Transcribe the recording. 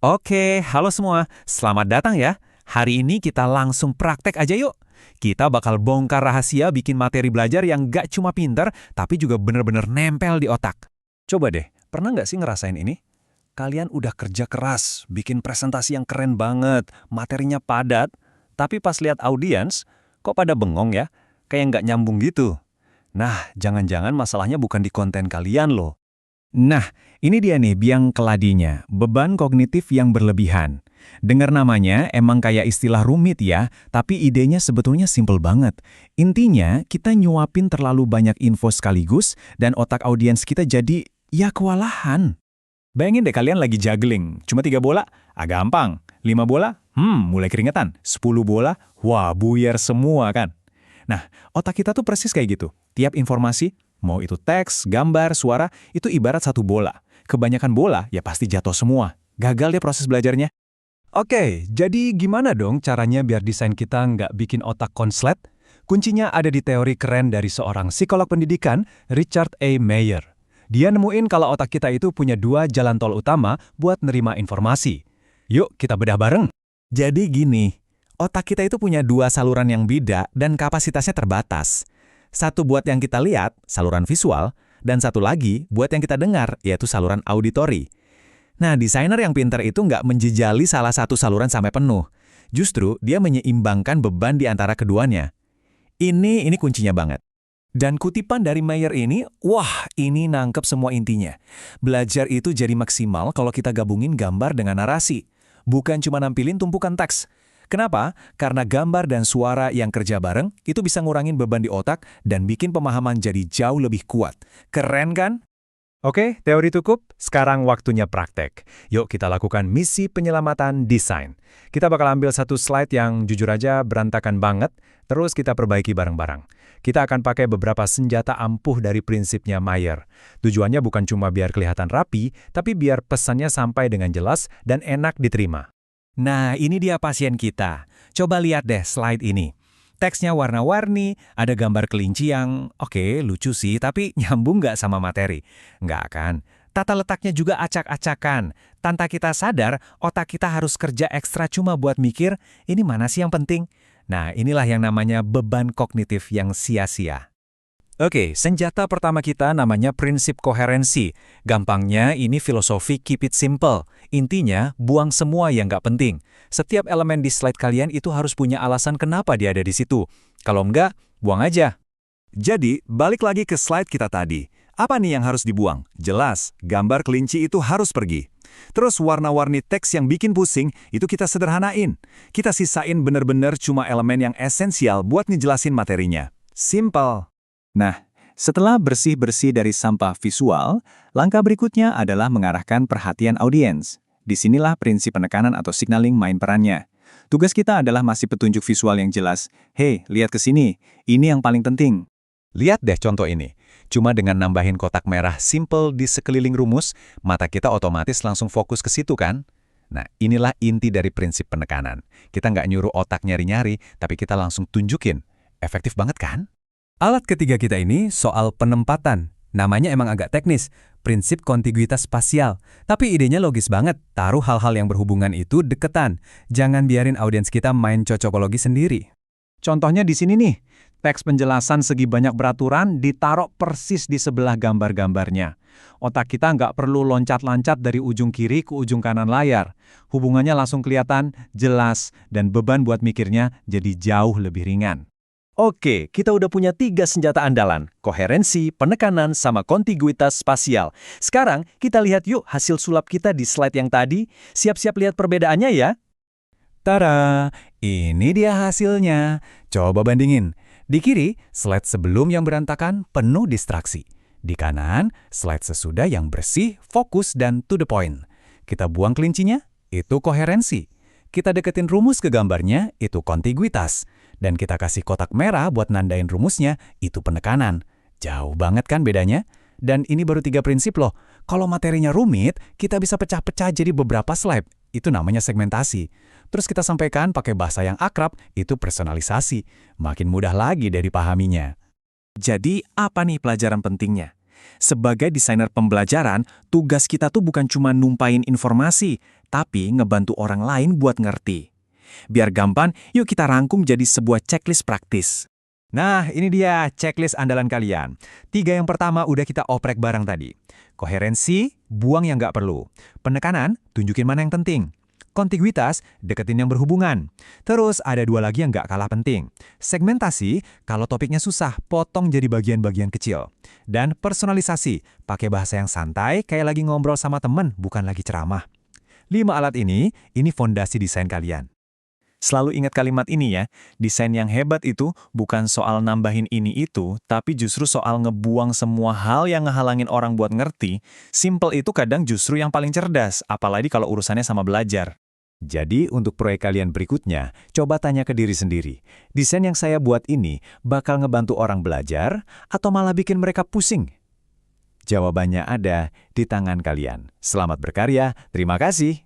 Oke, halo semua. Selamat datang ya. Hari ini kita langsung praktek aja yuk. Kita bakal bongkar rahasia bikin materi belajar yang gak cuma pinter, tapi juga bener-bener nempel di otak. Coba deh, pernah nggak sih ngerasain ini? Kalian udah kerja keras, bikin presentasi yang keren banget, materinya padat, tapi pas lihat audiens, kok pada bengong ya? Kayak nggak nyambung gitu. Nah, jangan-jangan masalahnya bukan di konten kalian loh. Nah, ini dia nih biang keladinya, beban kognitif yang berlebihan. Dengar namanya emang kayak istilah rumit ya, tapi idenya sebetulnya simpel banget. Intinya, kita nyuapin terlalu banyak info sekaligus dan otak audiens kita jadi, ya kewalahan. Bayangin deh kalian lagi juggling, cuma 3 bola, gampang. 5 bola, mulai keringetan. 10 bola, wah buyar semua kan. Nah, otak kita tuh persis kayak gitu. Tiap informasi, mau itu teks, gambar, suara, itu ibarat satu bola. Kebanyakan bola, ya pasti jatuh semua. Gagal deh proses belajarnya. Oke, jadi gimana dong caranya biar desain kita nggak bikin otak konslet? Kuncinya ada di teori keren dari seorang psikolog pendidikan, Richard A. Mayer. Dia nemuin kalau otak kita itu punya 2 jalan tol utama buat nerima informasi. Yuk, kita bedah bareng. Jadi gini, otak kita itu punya 2 saluran yang beda dan kapasitasnya terbatas. Satu buat yang kita lihat, saluran visual, dan satu lagi buat yang kita dengar, yaitu saluran auditori. Nah, desainer yang pintar itu nggak menjejali salah satu saluran sampai penuh. Justru, dia menyeimbangkan beban di antara keduanya. Ini kuncinya banget. Dan kutipan dari Mayer ini, wah, ini nangkep semua intinya. Belajar itu jadi maksimal kalau kita gabungin gambar dengan narasi. Bukan cuma nampilin tumpukan teks. Kenapa? Karena gambar dan suara yang kerja bareng itu bisa ngurangin beban di otak dan bikin pemahaman jadi jauh lebih kuat. Keren kan? Oke, teori cukup. Sekarang waktunya praktek. Yuk kita lakukan misi penyelamatan desain. Kita bakal ambil satu slide yang jujur aja berantakan banget, terus kita perbaiki bareng-bareng. Kita akan pakai beberapa senjata ampuh dari prinsipnya Mayer. Tujuannya bukan cuma biar kelihatan rapi, tapi biar pesannya sampai dengan jelas dan enak diterima. Nah, ini dia pasien kita. Coba lihat deh slide ini. Teksnya warna-warni, ada gambar kelinci yang, oke, lucu sih, tapi nyambung nggak sama materi? Nggak kan? Tata letaknya juga acak-acakan. Tanpa kita sadar, otak kita harus kerja ekstra cuma buat mikir, ini mana sih yang penting? Nah, inilah yang namanya beban kognitif yang sia-sia. Oke, senjata pertama kita namanya prinsip koherensi. Gampangnya ini filosofi keep it simple. Intinya, buang semua yang nggak penting. Setiap elemen di slide kalian itu harus punya alasan kenapa dia ada di situ. Kalau enggak, buang aja. Jadi, balik lagi ke slide kita tadi. Apa nih yang harus dibuang? Jelas, gambar kelinci itu harus pergi. Terus warna-warni teks yang bikin pusing, itu kita sederhanain. Kita sisain bener-bener cuma elemen yang esensial buat ngejelasin materinya. Simple. Nah, setelah bersih-bersih dari sampah visual, langkah berikutnya adalah mengarahkan perhatian audiens. Disinilah prinsip penekanan atau signaling main perannya. Tugas kita adalah masih petunjuk visual yang jelas. Hei, lihat ke sini, ini yang paling penting. Lihat deh contoh ini. Cuma dengan nambahin kotak merah simple di sekeliling rumus, mata kita otomatis langsung fokus ke situ kan? Nah, inilah inti dari prinsip penekanan. Kita nggak nyuruh otak nyari-nyari, tapi kita langsung tunjukin. Efektif banget kan? Alat ketiga kita ini soal penempatan. Namanya emang agak teknis, prinsip kontiguitas spasial. Tapi idenya logis banget, taruh hal-hal yang berhubungan itu deketan. Jangan biarin audiens kita main cocokologi sendiri. Contohnya di sini nih, teks penjelasan segi banyak beraturan ditaruh persis di sebelah gambar-gambarnya. Otak kita nggak perlu loncat-loncat dari ujung kiri ke ujung kanan layar. Hubungannya langsung kelihatan, jelas, dan beban buat mikirnya jadi jauh lebih ringan. Oke, kita udah punya 3 senjata andalan, koherensi, penekanan, sama kontiguitas spasial. Sekarang, kita lihat yuk hasil sulap kita di slide yang tadi. Siap-siap lihat perbedaannya ya. Tada, ini dia hasilnya. Coba bandingin. Di kiri, slide sebelum yang berantakan, penuh distraksi. Di kanan, slide sesudah yang bersih, fokus, dan to the point. Kita buang kelincinya, itu koherensi. Kita deketin rumus ke gambarnya, itu kontiguitas. Dan kita kasih kotak merah buat nandain rumusnya, itu penekanan. Jauh banget kan bedanya? Dan ini baru 3 prinsip loh. Kalau materinya rumit, kita bisa pecah-pecah jadi beberapa slide. Itu namanya segmentasi. Terus kita sampaikan pakai bahasa yang akrab, itu personalisasi. Makin mudah lagi dari pahaminya. Jadi, apa nih pelajaran pentingnya? Sebagai desainer pembelajaran, tugas kita tuh bukan cuma numpain informasi, tapi ngebantu orang lain buat ngerti. Biar gampang, yuk kita rangkum jadi sebuah checklist praktis. Nah, ini dia checklist andalan kalian. 3 yang pertama udah kita oprek bareng tadi. Koherensi, buang yang nggak perlu. Penekanan, tunjukin mana yang penting. Kontiguitas, deketin yang berhubungan. Terus ada 2 lagi yang nggak kalah penting. Segmentasi, kalau topiknya susah, potong jadi bagian-bagian kecil. Dan personalisasi, pakai bahasa yang santai, kayak lagi ngobrol sama temen, bukan lagi ceramah. 5 alat ini fondasi desain kalian. Selalu ingat kalimat ini ya, desain yang hebat itu bukan soal nambahin ini itu, tapi justru soal ngebuang semua hal yang ngehalangin orang buat ngerti. Simple itu kadang justru yang paling cerdas, apalagi kalau urusannya sama belajar. Jadi untuk proyek kalian berikutnya, coba tanya ke diri sendiri. Desain yang saya buat ini bakal ngebantu orang belajar atau malah bikin mereka pusing? Jawabannya ada di tangan kalian. Selamat berkarya, terima kasih.